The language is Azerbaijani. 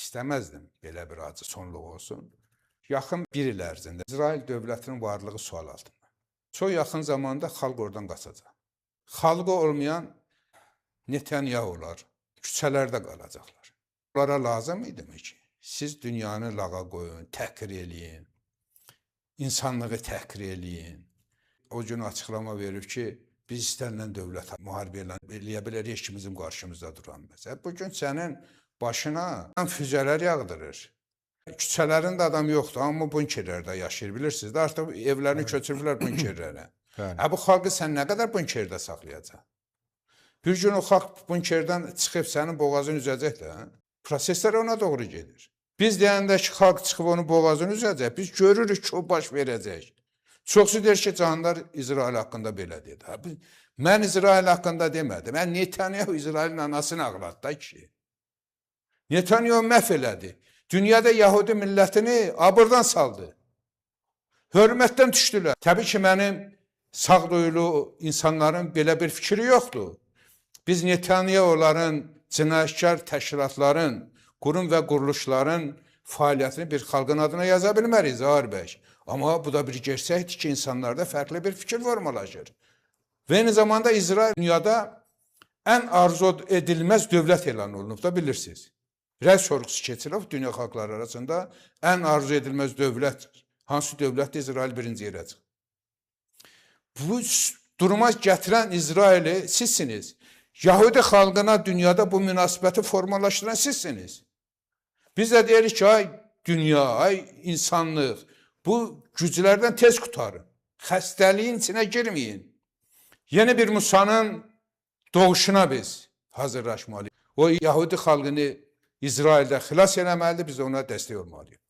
istəməzdim belə bir acı sonluq olsun. Yaxın bir il ərzində İsrail dövlətinin varlığı sual altında. Çox yaxın zamanda xalq oradan qaçacaq. Xalqı olmayan Netanyahular küçələrdə qalacaqlar. Onlara lazım idimi ki, siz dünyanı lağa qoyun, təhqir eləyin, insanlığı təhqir eləyin. O gün açıqlama verir ki, biz istənilən dövlət müharibə eləyə bilərik, heç kim bizim qarşımızda duranmaz. Bugün sənin başına füzələr yağdırır. Küçələrində adam yoxdur, amma bunkerlərdə yaşayır, bilirsiniz də, artıq evlərini köçürürlər bunkerlərə. Bu xalqı sən nə qədər bunkerdə saxlayacaq? Bir gün o xalq bunkerdən çıxıb sənin boğazını üzəcək də, proseslər ona doğru gedir. Biz deyəndə ki, xalq çıxıb onun boğazını üzəcək, biz görürük ki, o baş verəcək. Çoxsu deyir ki, canlar İsrail haqqında belə dedi. Mən İsrail haqqında demədim. Mən Netanyahu İsrailin anasını ağlatdı ki. Netanyahu məhv elədi. Dünyada Yahudi millətini abırdan saldı. Hörmətdən düşdülər. Təbii ki, mənim sağduyulu insanların belə bir fikri yoxdur. Biz Netanyahuların, cinayətkar təşkilatların, qurum və quruluşların fəaliyyətini bir xalqın adına yaza bilmərik, Zahir bəy. Amma bu da bir gerçəkdir ki, insanlarda fərqli bir fikir formalaşır. Və eyni zamanda İsrail dünyada ən arzu edilməz dövlət elan olunub da bilirsiniz. Rəy sorğusu keçirilib dünya xalqları arasında ən arzu edilməz dövlət, hansı dövlətdə İsrail birinci yerə çıxır. Bu duruma gətirən İsraili sizsiniz. Yahudi xalqına dünyada bu münasibəti formalaşdıran sizsiniz. Biz də deyirik ki, ay dünya, ay insanlıq, bu güclərdən tez qutarın. Xəstəliyin içinə girməyin. Yeni bir Musa'nın doğuşuna biz hazırlaşmalıyıq. O Yahudi xalqını İsraildə xilas eləməlidir, biz ona dəstək olmalıyıq.